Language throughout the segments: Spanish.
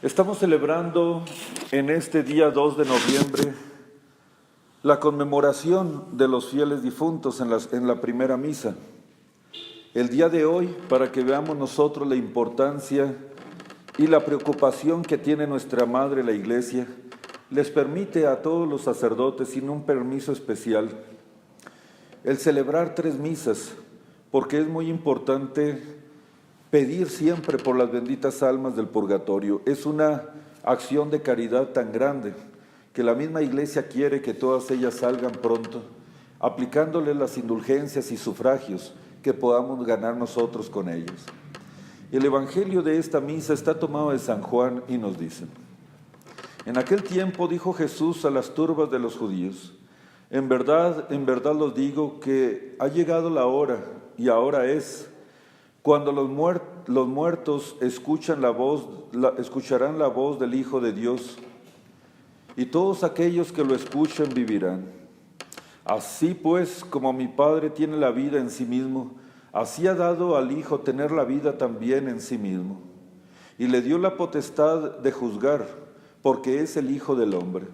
Estamos celebrando en este día 2 de noviembre la conmemoración de los fieles difuntos en la primera misa. El día de hoy, para que veamos nosotros la importancia y la preocupación que tiene nuestra Madre la Iglesia, les permite a todos los sacerdotes, sin un permiso especial, el celebrar 3 misas, porque es muy importante pedir siempre por las benditas almas del purgatorio. Es una acción de caridad tan grande que la misma Iglesia quiere que todas ellas salgan pronto, aplicándoles las indulgencias y sufragios que podamos ganar nosotros con ellos. El Evangelio de esta misa está tomado de San Juan y nos dice: en aquel tiempo dijo Jesús a las turbas de los judíos: en verdad los digo que ha llegado la hora, y ahora es, cuando los muertos escucharán la voz del Hijo de Dios, y todos aquellos que lo escuchen vivirán. Así pues, como mi Padre tiene la vida en sí mismo, así ha dado al Hijo tener la vida también en sí mismo, y le dio la potestad de juzgar, porque es el Hijo del Hombre.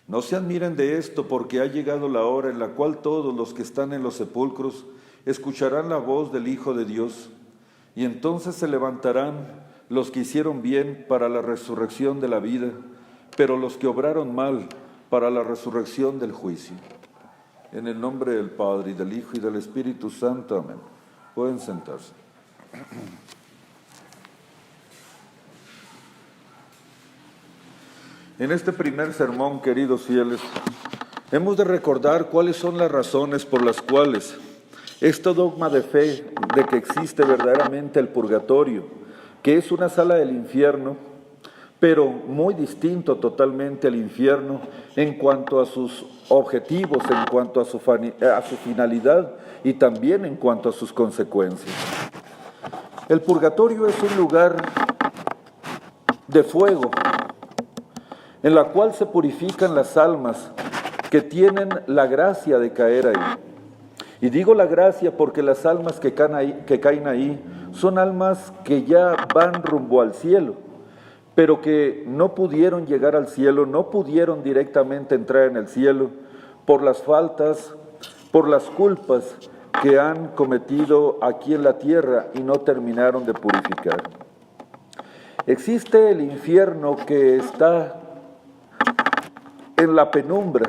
No se admiren de esto, porque ha llegado la hora en la cual todos los que están en los sepulcros escucharán la voz del Hijo de Dios, y entonces se levantarán los que hicieron bien para la resurrección de la vida, pero los que obraron mal para la resurrección del juicio. En el nombre del Padre, y del Hijo, y del Espíritu Santo. Amén. Pueden sentarse. En este primer sermón, queridos fieles, hemos de recordar cuáles son las razones por las cuales este dogma de fe de que existe verdaderamente el purgatorio, que es una sala del infierno, pero muy distinto totalmente al infierno en cuanto a sus objetivos, en cuanto a su finalidad y también en cuanto a sus consecuencias. El purgatorio es un lugar de fuego en la cual se purifican las almas que tienen la gracia de caer ahí. Y digo la gracia porque las almas que caen ahí son almas que ya van rumbo al cielo, pero que no pudieron llegar al cielo, no pudieron directamente entrar en el cielo por las faltas, por las culpas que han cometido aquí en la tierra y no terminaron de purificar. Existe el infierno que está en la penumbra,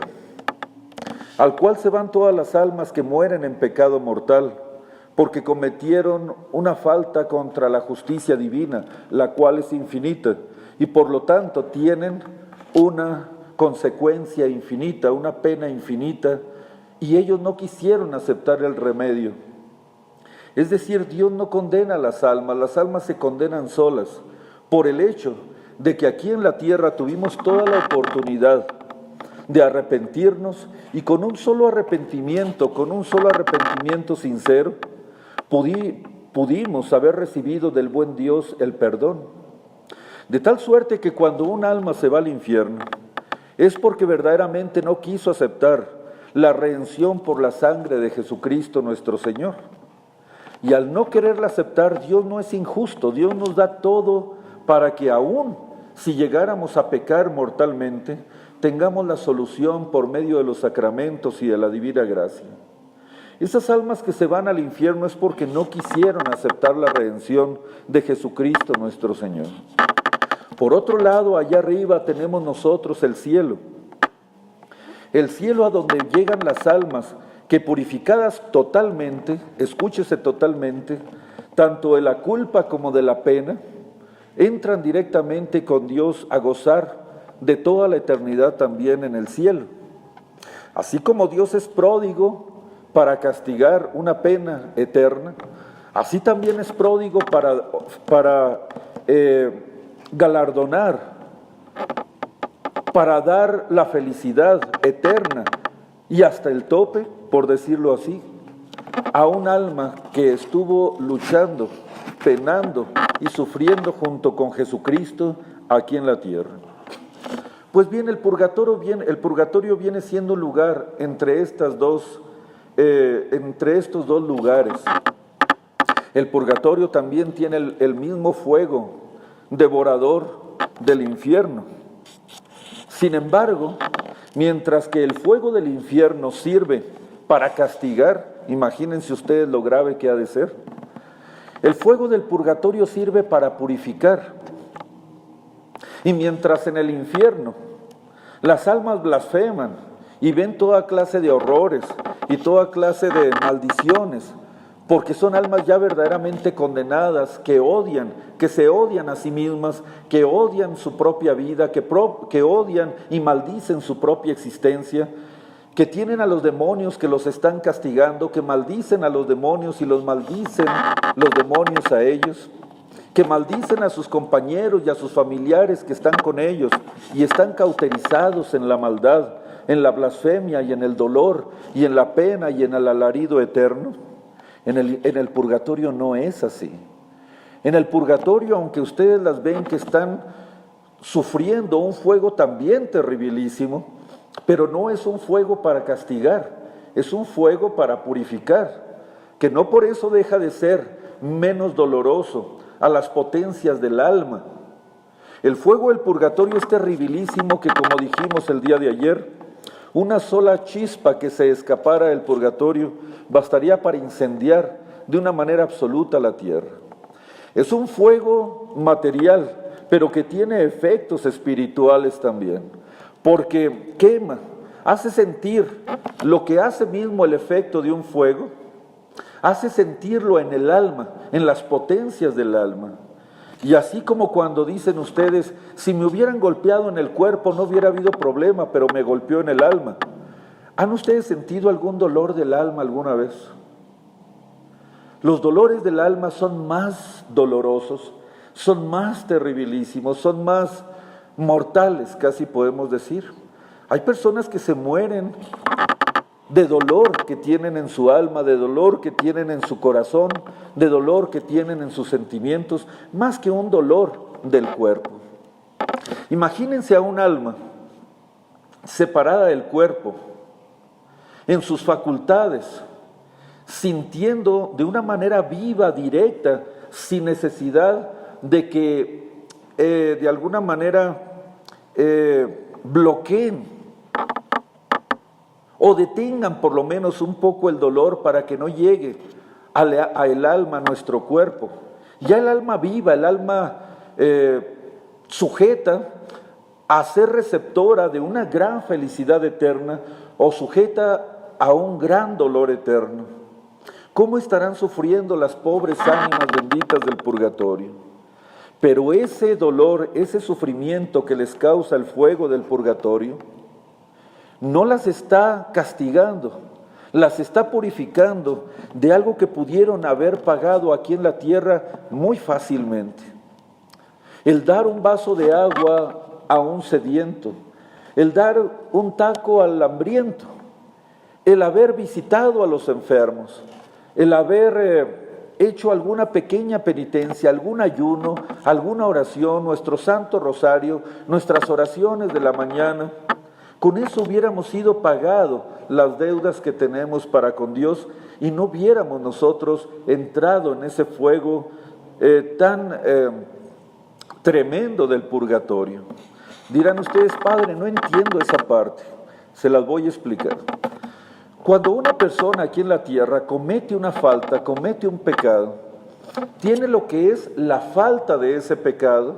al cual se van todas las almas que mueren en pecado mortal, porque cometieron una falta contra la justicia divina, la cual es infinita, y por lo tanto tienen una consecuencia infinita, una pena infinita, y ellos no quisieron aceptar el remedio. Es decir, Dios no condena a las almas se condenan solas, por el hecho de que aquí en la tierra tuvimos toda la oportunidad de arrepentirnos, y con un solo arrepentimiento sincero, pudimos haber recibido del buen Dios el perdón. De tal suerte que cuando un alma se va al infierno, es porque verdaderamente no quiso aceptar la redención por la sangre de Jesucristo nuestro Señor. Y al no quererla aceptar, Dios no es injusto, Dios nos da todo para que aún si llegáramos a pecar mortalmente, tengamos la solución por medio de los sacramentos y de la divina gracia. Esas almas que se van al infierno es porque no quisieron aceptar la redención de Jesucristo nuestro Señor. Por otro lado, allá arriba tenemos nosotros el cielo a donde llegan las almas que purificadas totalmente, escúchese totalmente, tanto de la culpa como de la pena, entran directamente con Dios a gozar de toda la eternidad también en el cielo. Así como Dios es pródigo para castigar una pena eterna, así también es pródigo para galardonar, para dar la felicidad eterna y hasta el tope, por decirlo así, a un alma que estuvo luchando, penando y sufriendo junto con Jesucristo aquí en la tierra. Pues bien, el purgatorio viene siendo lugar entre estos dos lugares. El purgatorio también tiene el mismo fuego devorador del infierno. Sin embargo, mientras que el fuego del infierno sirve para castigar, imagínense ustedes lo grave que ha de ser, el fuego del purgatorio sirve para purificar. Y mientras en el infierno las almas blasfeman y ven toda clase de horrores y toda clase de maldiciones, porque son almas ya verdaderamente condenadas, que odian, que se odian a sí mismas, que odian su propia vida, que odian y maldicen su propia existencia, que tienen a los demonios que los están castigando, que maldicen a los demonios y los maldicen los demonios a ellos, que maldicen a sus compañeros y a sus familiares que están con ellos y están cauterizados en la maldad, en la blasfemia y en el dolor y en la pena y en el alarido eterno. En el purgatorio no es así. En el purgatorio, aunque ustedes las ven que están sufriendo un fuego también terribilísimo, pero no es un fuego para castigar, es un fuego para purificar, que no por eso deja de ser menos doloroso a las potencias del alma. El fuego del purgatorio es terribilísimo, que como dijimos el día de ayer, una sola chispa que se escapara del purgatorio bastaría para incendiar de una manera absoluta la tierra. Es un fuego material, pero que tiene efectos espirituales también, porque quema, hace sentir lo que hace mismo el efecto de un fuego, hace sentirlo en el alma, en las potencias del alma. Y así como cuando dicen ustedes, si me hubieran golpeado en el cuerpo no hubiera habido problema, pero me golpeó en el alma. ¿Han ustedes sentido algún dolor del alma alguna vez? Los dolores del alma son más dolorosos, son más terribilísimos, son más mortales, casi podemos decir. Hay personas que se mueren de dolor que tienen en su alma, de dolor que tienen en su corazón, de dolor que tienen en sus sentimientos, más que un dolor del cuerpo. Imagínense a un alma separada del cuerpo, en sus facultades, sintiendo de una manera viva, directa, sin necesidad de que de alguna manera bloqueen o detengan por lo menos un poco el dolor para que no llegue al alma, a nuestro cuerpo. Ya el alma viva, el alma sujeta a ser receptora de una gran felicidad eterna o sujeta a un gran dolor eterno. ¿Cómo estarán sufriendo las pobres ánimas benditas del purgatorio? Pero ese dolor, ese sufrimiento que les causa el fuego del purgatorio, no las está castigando, las está purificando de algo que pudieron haber pagado aquí en la tierra muy fácilmente. El dar un vaso de agua a un sediento, el dar un taco al hambriento, el haber visitado a los enfermos, el haber hecho alguna pequeña penitencia, algún ayuno, alguna oración, nuestro Santo Rosario, nuestras oraciones de la mañana. Con eso hubiéramos sido pagado las deudas que tenemos para con Dios y no hubiéramos nosotros entrado en ese fuego tan tremendo del purgatorio. Dirán ustedes, Padre, no entiendo esa parte. Se las voy a explicar. Cuando una persona aquí en la tierra comete una falta, comete un pecado, tiene lo que es la falta de ese pecado,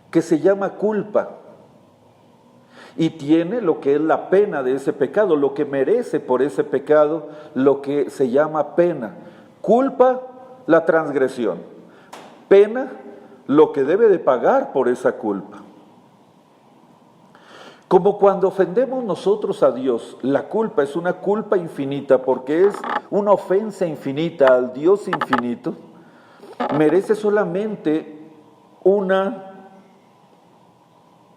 que se llama culpa. Y tiene lo que es la pena de ese pecado, lo que merece por ese pecado, lo que se llama pena. Culpa, la transgresión. Pena, lo que debe de pagar por esa culpa. Como cuando ofendemos nosotros a Dios, la culpa es una culpa infinita porque es una ofensa infinita al Dios infinito, merece solamente una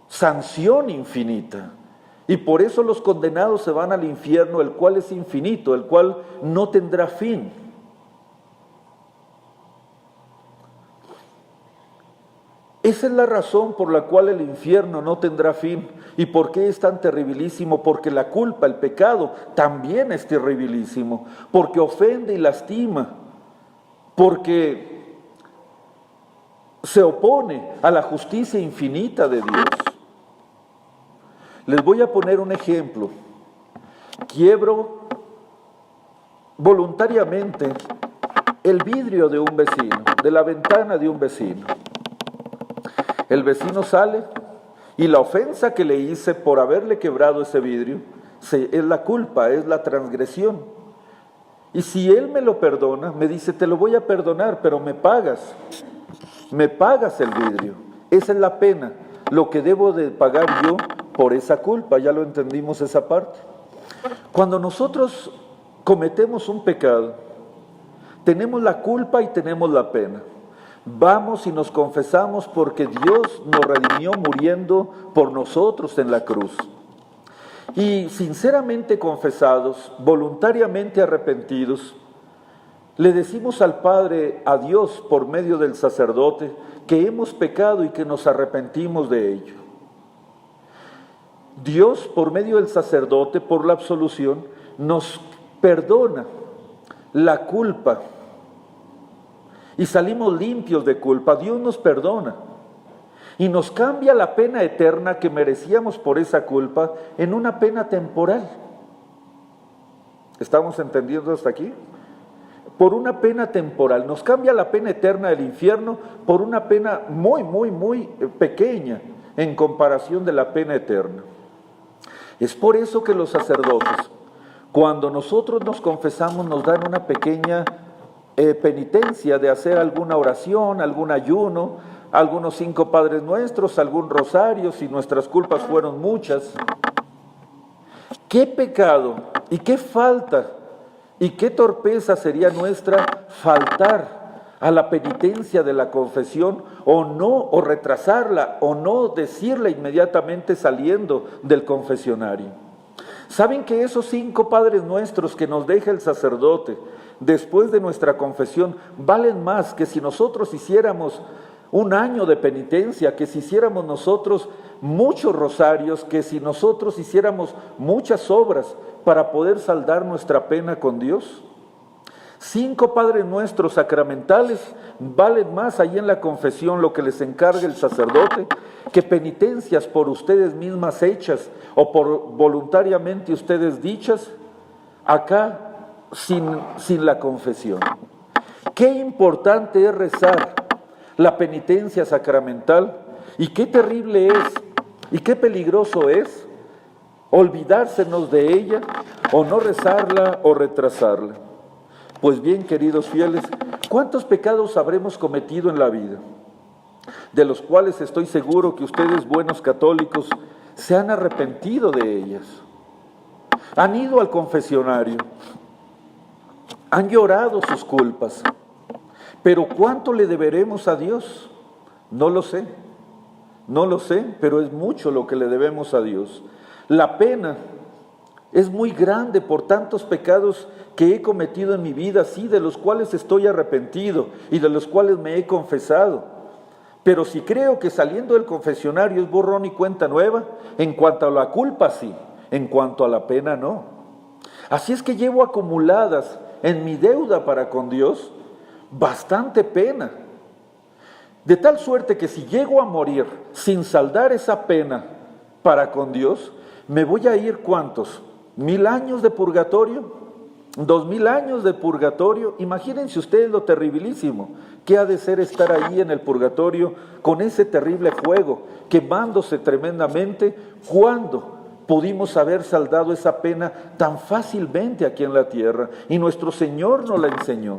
sanción infinita. Y por eso los condenados se van al infierno, el cual es infinito, el cual no tendrá fin. Esa es la razón por la cual el infierno no tendrá fin. ¿Y por qué es tan terribilísimo? Porque la culpa, el pecado, también es terribilísimo. Porque ofende y lastima. Porque se opone a la justicia infinita de Dios. Les voy a poner un ejemplo. Quiebro voluntariamente el vidrio de un vecino, de la ventana de un vecino. El vecino sale y la ofensa que le hice por haberle quebrado ese vidrio es la culpa, es la transgresión. Y si él me lo perdona, me dice, te lo voy a perdonar, pero me pagas el vidrio. Esa es la pena, lo que debo de pagar yo por esa culpa. Ya lo entendimos esa parte. Cuando nosotros cometemos un pecado, tenemos la culpa y tenemos la pena. Vamos y nos confesamos porque Dios nos redimió muriendo por nosotros en la cruz. Y sinceramente confesados, voluntariamente arrepentidos, le decimos al Padre, a Dios por medio del sacerdote, que hemos pecado y que nos arrepentimos de ello. Dios por medio del sacerdote, por la absolución, nos perdona la culpa y salimos limpios de culpa. Dios nos perdona y nos cambia la pena eterna que merecíamos por esa culpa en una pena temporal. ¿Estamos entendiendo hasta aquí? Por una pena temporal. Nos cambia la pena eterna del infierno por una pena muy pequeña en comparación de la pena eterna. Es por eso que los sacerdotes, cuando nosotros nos confesamos, nos dan una pequeña penitencia de hacer alguna oración, algún ayuno, algunos 5 Padres Nuestros, algún rosario, si nuestras culpas fueron muchas. ¿Qué pecado y qué falta y qué torpeza sería nuestra faltar a la penitencia de la confesión o no, o retrasarla, o no decirla inmediatamente saliendo del confesionario? ¿Saben que esos 5 Padres Nuestros que nos deja el sacerdote después de nuestra confesión valen más que si nosotros hiciéramos un año de penitencia, que si hiciéramos nosotros muchos rosarios, que si nosotros hiciéramos muchas obras para poder saldar nuestra pena con Dios? 5 Padres Nuestros sacramentales valen más ahí en la confesión, lo que les encarga el sacerdote, que penitencias por ustedes mismas hechas o por voluntariamente ustedes dichas, acá sin la confesión. Qué importante es rezar la penitencia sacramental y qué terrible es y qué peligroso es olvidársenos de ella o no rezarla o retrasarla. Pues bien, queridos fieles, ¿cuántos pecados habremos cometido en la vida? De los cuales estoy seguro que ustedes, buenos católicos, se han arrepentido de ellas. Han ido al confesionario, han llorado sus culpas, pero ¿cuánto le deberemos a Dios? No lo sé, pero es mucho lo que le debemos a Dios. La pena es muy grande por tantos pecados que he cometido en mi vida, sí, de los cuales estoy arrepentido y de los cuales me he confesado. Pero si creo que saliendo del confesionario es borrón y cuenta nueva, en cuanto a la culpa sí, en cuanto a la pena no. Así es que llevo acumuladas en mi deuda para con Dios bastante pena. De tal suerte que si llego a morir sin saldar esa pena para con Dios, me voy a ir, ¿cuántos? ¿1000 años de purgatorio? 2000 años de purgatorio. Imagínense ustedes lo terribilísimo que ha de ser estar ahí en el purgatorio con ese terrible fuego, quemándose tremendamente, cuando pudimos haber saldado esa pena tan fácilmente aquí en la tierra. Y nuestro Señor nos la enseñó.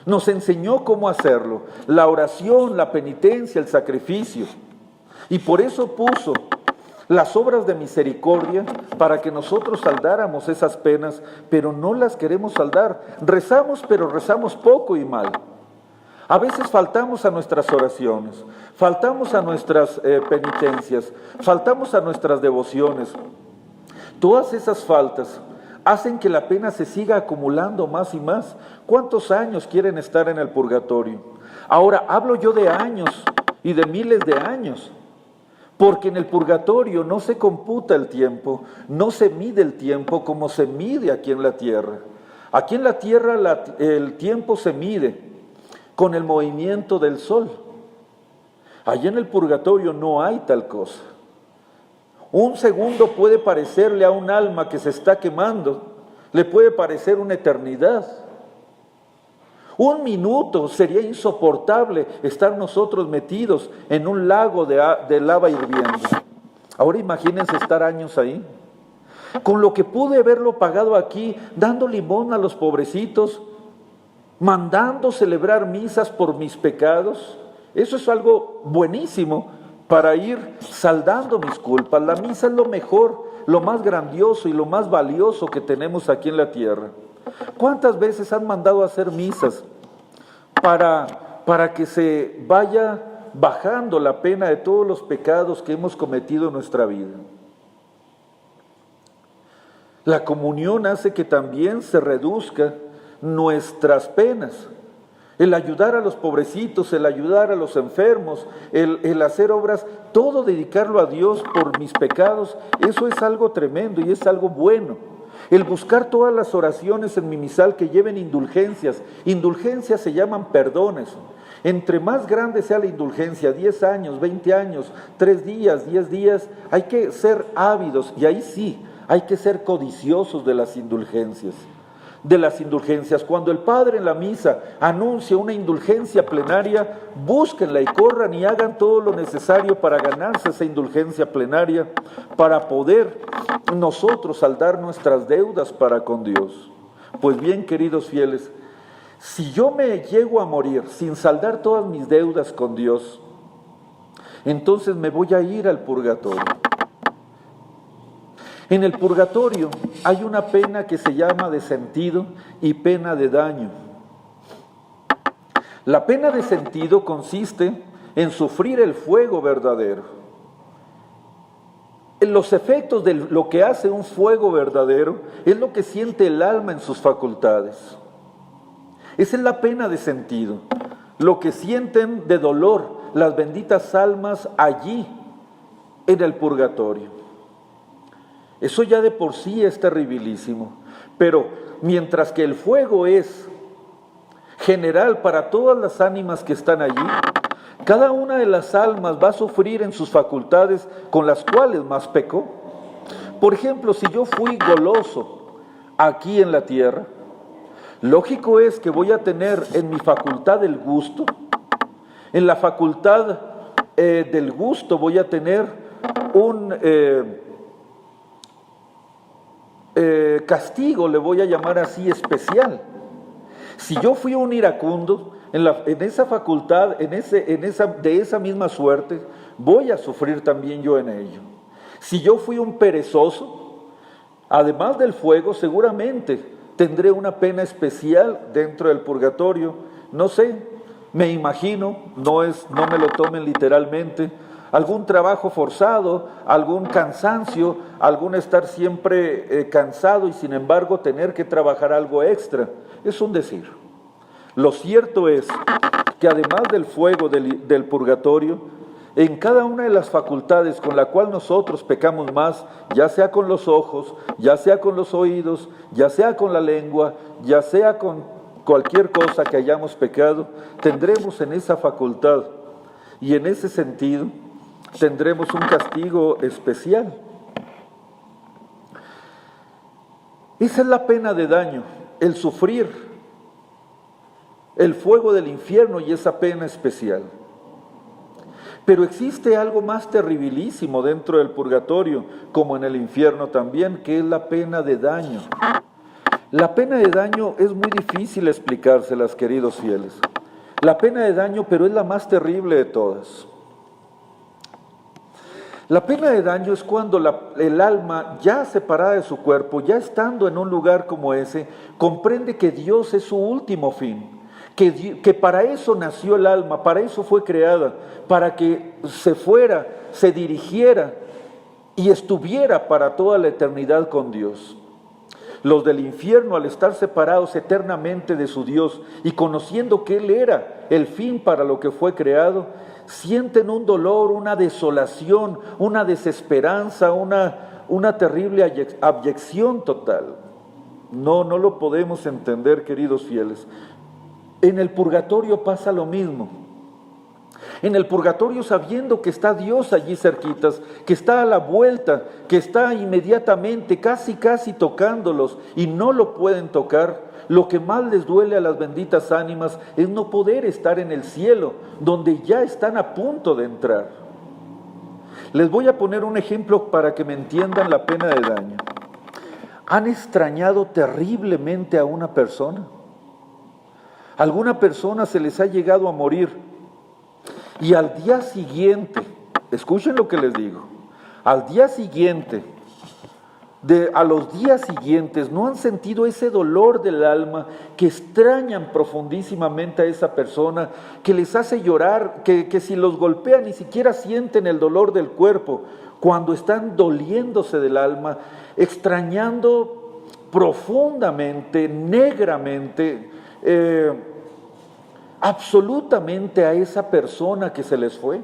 Nos enseñó cómo hacerlo, la oración, la penitencia, el sacrificio. Y por eso puso las obras de misericordia para que nosotros saldáramos esas penas, pero no las queremos saldar. Rezamos, pero rezamos poco y mal. A veces faltamos a nuestras oraciones, faltamos a nuestras penitencias, faltamos a nuestras devociones. Todas esas faltas hacen que la pena se siga acumulando más y más. ¿Cuántos años quieren estar en el purgatorio? Ahora, hablo yo de años y de miles de años. Porque en el purgatorio no se computa el tiempo, no se mide el tiempo como se mide aquí en la tierra. Aquí en la tierra el tiempo se mide con el movimiento del sol. Allá en el purgatorio no hay tal cosa. Un segundo puede parecerle a un alma que se está quemando, le puede parecer una eternidad. Un minuto sería insoportable estar nosotros metidos en un lago de lava hirviendo. Ahora imagínense estar años ahí. Con lo que pude haberlo pagado aquí, dando limón a los pobrecitos, mandando celebrar misas por mis pecados. Eso es algo buenísimo para ir saldando mis culpas. La misa es lo mejor, lo más grandioso y lo más valioso que tenemos aquí en la tierra. ¿Cuántas veces han mandado a hacer misas para que se vaya bajando la pena de todos los pecados que hemos cometido en nuestra vida? La comunión hace que también se reduzca nuestras penas. El ayudar a los pobrecitos, el ayudar a los enfermos, el hacer obras, todo dedicarlo a Dios por mis pecados, eso es algo tremendo y es algo bueno. El buscar todas las oraciones en mi misal que lleven indulgencias. Indulgencias se llaman perdones. Entre más grande sea la indulgencia, 10 años, 20 años, 3 días, 10 días, hay que ser ávidos y ahí sí, hay que ser codiciosos de las indulgencias. Cuando el Padre en la misa anuncia una indulgencia plenaria, búsquenla y corran y hagan todo lo necesario para ganarse esa indulgencia plenaria, para poder nosotros saldar nuestras deudas para con Dios. Pues bien, queridos fieles, si yo me llego a morir sin saldar todas mis deudas con Dios, entonces me voy a ir al purgatorio. En el purgatorio hay una pena que se llama de sentido y pena de daño. La pena de sentido consiste en sufrir el fuego verdadero. Los efectos de lo que hace un fuego verdadero es lo que siente el alma en sus facultades. Esa es la pena de sentido, lo que sienten de dolor las benditas almas allí en el purgatorio. Eso ya de por sí es terribilísimo, pero mientras que el fuego es general para todas las ánimas que están allí, cada una de las almas va a sufrir en sus facultades con las cuales más pecó. Por ejemplo, si yo fui goloso aquí en la tierra, lógico es que voy a tener en mi facultad del gusto, en la facultad del gusto voy a tener un castigo, le voy a llamar así, especial. Si yo fui un iracundo, en esa facultad, de esa misma suerte, voy a sufrir también yo en ello. Si yo fui un perezoso, además del fuego, seguramente tendré una pena especial dentro del purgatorio. No sé, me imagino, no me lo tomen literalmente, algún trabajo forzado, algún cansancio, algún estar siempre cansado y sin embargo tener que trabajar algo extra. Es un decir. Lo cierto es que además del fuego del purgatorio, en cada una de las facultades con la cual nosotros pecamos más, ya sea con los ojos, ya sea con los oídos, ya sea con la lengua, ya sea con cualquier cosa que hayamos pecado, tendremos en esa facultad y en ese sentido tendremos un castigo especial. Esa es la pena de daño, el sufrir el fuego del infierno y esa pena especial. Pero existe algo más terribilísimo dentro del purgatorio, como en el infierno también, que es la pena de daño. La pena de daño es muy difícil explicárselas, queridos fieles. La pena de daño, pero es la más terrible de todas. La pena de daño es cuando el alma, ya separada de su cuerpo, ya estando en un lugar como ese, comprende que Dios es su último fin, que para eso nació el alma, para eso fue creada, para que se fuera, se dirigiera y estuviera para toda la eternidad con Dios. Los del infierno, al estar separados eternamente de su Dios y conociendo que Él era el fin para lo que fue creado, sienten un dolor, una desolación, una desesperanza, una terrible abyección total. No lo podemos entender, queridos fieles. En el purgatorio pasa lo mismo. En el purgatorio, sabiendo que está Dios allí cerquitas, que está a la vuelta, que está inmediatamente, casi tocándolos y no lo pueden tocar, lo que más les duele a las benditas ánimas es no poder estar en el cielo, donde ya están a punto de entrar. Les voy a poner un ejemplo para que me entiendan la pena de daño. ¿Han extrañado terriblemente a una persona? ¿Alguna persona se les ha llegado a morir? Y al día siguiente, escuchen lo que les digo, al día siguiente, a los días siguientes, ¿no han sentido ese dolor del alma que extrañan profundísimamente a esa persona, que les hace llorar, que si los golpean ni siquiera sienten el dolor del cuerpo, cuando están doliéndose del alma, extrañando profundamente, negramente, absolutamente a esa persona que se les fue?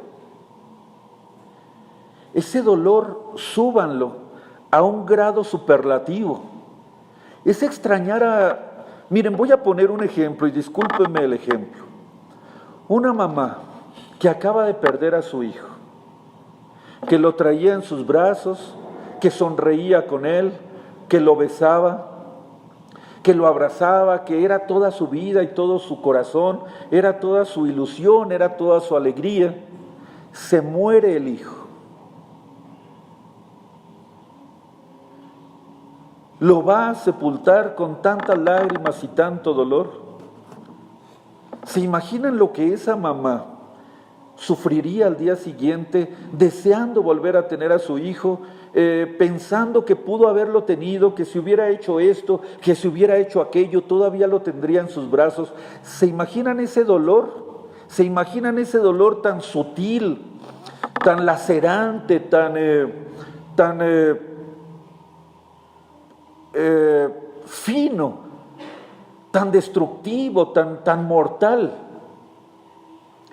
Ese dolor, súbanlo a un grado superlativo. Es extrañar miren, voy a poner un ejemplo y discúlpenme el ejemplo. Una mamá que acaba de perder a su hijo, que lo traía en sus brazos, que sonreía con él, que lo besaba, que lo abrazaba, que era toda su vida y todo su corazón, era toda su ilusión, era toda su alegría. Se muere el hijo. Lo va a sepultar con tantas lágrimas y tanto dolor. ¿Se imaginan lo que esa mamá sufriría al día siguiente, deseando volver a tener a su hijo, pensando que pudo haberlo tenido, que si hubiera hecho esto, que si hubiera hecho aquello, todavía lo tendría en sus brazos? ¿Se imaginan ese dolor? ¿Se imaginan ese dolor tan sutil, tan lacerante, tan fino, tan destructivo, tan mortal?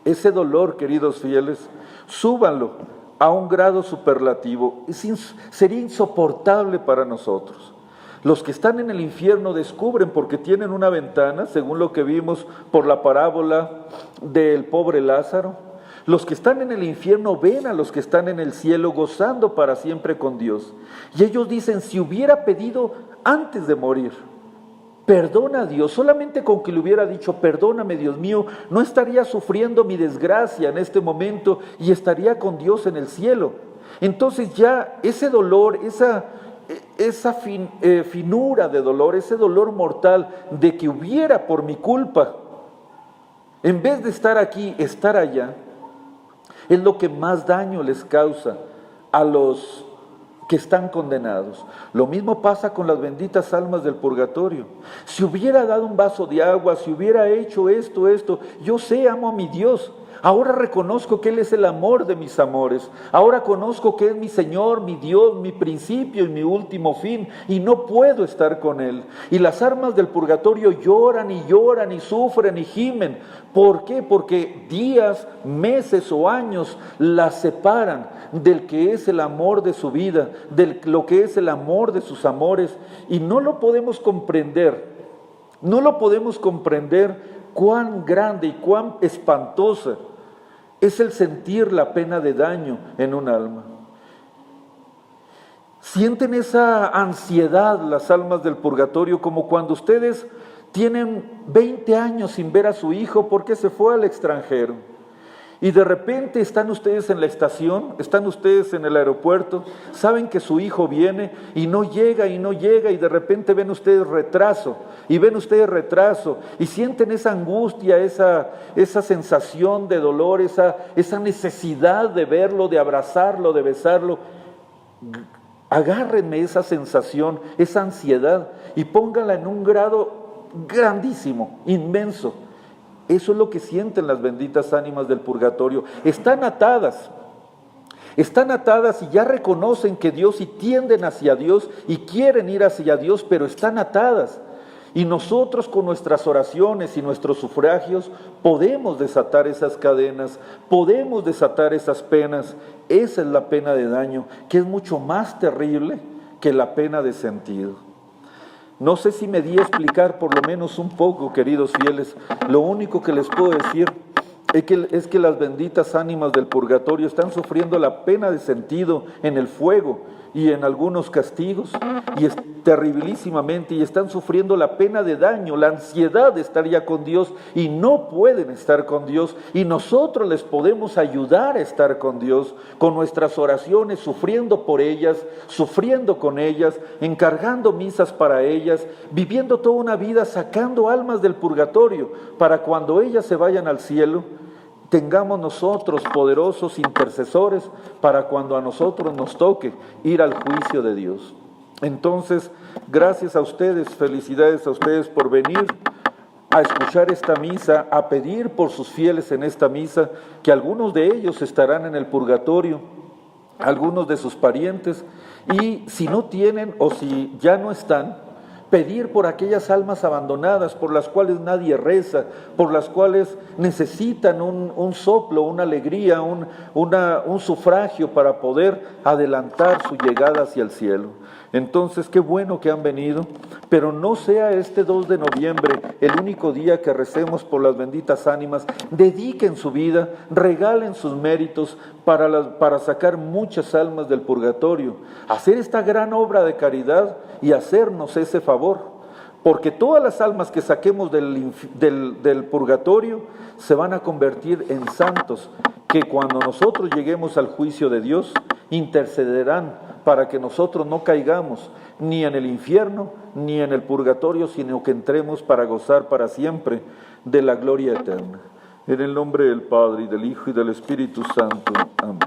Ese dolor, queridos fieles, súbanlo a un grado superlativo. Sería insoportable para nosotros. Los que están en el infierno descubren, porque tienen una ventana, según lo que vimos por la parábola del pobre Lázaro. Los que están en el infierno ven a los que están en el cielo gozando para siempre con Dios. Y ellos dicen, si hubiera pedido antes de morir, perdona a Dios, solamente con que le hubiera dicho, perdóname Dios mío, no estaría sufriendo mi desgracia en este momento y estaría con Dios en el cielo. Entonces ya ese dolor, esa finura de dolor, ese dolor mortal de que hubiera por mi culpa, en vez de estar aquí, estar allá, es lo que más daño les causa a los que están condenados. Lo mismo pasa con las benditas almas del purgatorio. Si hubiera dado un vaso de agua, si hubiera hecho esto, yo sé, amo a mi Dios. Ahora reconozco que Él es el amor de mis amores. Ahora conozco que es mi Señor, mi Dios, mi principio y mi último fin, y no puedo estar con Él. Y las almas del purgatorio lloran y sufren y gimen. ¿Por qué? Porque días, meses o años las separan del que es el amor de su vida, de lo que es el amor de sus amores, y no lo podemos comprender. No lo podemos comprender cuán grande y cuán espantosa es el sentir la pena de daño en un alma. Sienten esa ansiedad las almas del purgatorio, como cuando ustedes tienen 20 años sin ver a su hijo porque se fue al extranjero. Y de repente están ustedes en la estación, están ustedes en el aeropuerto, saben que su hijo viene y no llega, y de repente ven ustedes retraso, y sienten esa angustia, esa sensación de dolor, esa necesidad de verlo, de abrazarlo, de besarlo. Agárrenme esa sensación, esa ansiedad, y pónganla en un grado grandísimo, inmenso. Eso es lo que sienten las benditas ánimas del purgatorio. Están atadas y ya reconocen que Dios y tienden hacia Dios y quieren ir hacia Dios, pero están atadas. Y nosotros con nuestras oraciones y nuestros sufragios podemos desatar esas cadenas, podemos desatar esas penas. Esa es la pena de daño, que es mucho más terrible que la pena de sentido. No sé si me di a explicar por lo menos un poco, queridos fieles. Lo único que les puedo decir es que las benditas ánimas del purgatorio están sufriendo la pena de sentido en el fuego y en algunos castigos, y es terribilísimamente, y están sufriendo la pena de daño, la ansiedad de estar ya con Dios, y no pueden estar con Dios, y nosotros les podemos ayudar a estar con Dios, con nuestras oraciones, sufriendo por ellas, sufriendo con ellas, encargando misas para ellas, viviendo toda una vida sacando almas del purgatorio, para cuando ellas se vayan al cielo, tengamos nosotros poderosos intercesores para cuando a nosotros nos toque ir al juicio de Dios. Entonces, gracias a ustedes, felicidades a ustedes por venir a escuchar esta misa, a pedir por sus fieles en esta misa, que algunos de ellos estarán en el purgatorio, algunos de sus parientes, y si no tienen o si ya no están, pedir por aquellas almas abandonadas, por las cuales nadie reza, por las cuales necesitan un soplo, una alegría, un sufragio para poder adelantar su llegada hacia el cielo. Entonces, qué bueno que han venido, pero no sea este 2 de noviembre el único día que recemos por las benditas ánimas. Dediquen su vida, regalen sus méritos para sacar muchas almas del purgatorio, hacer esta gran obra de caridad y hacernos ese favor, porque todas las almas que saquemos del purgatorio se van a convertir en santos, que cuando nosotros lleguemos al juicio de Dios, intercederán para que nosotros no caigamos ni en el infierno ni en el purgatorio, sino que entremos para gozar para siempre de la gloria eterna. En el nombre del Padre, y del Hijo, y del Espíritu Santo. Amén.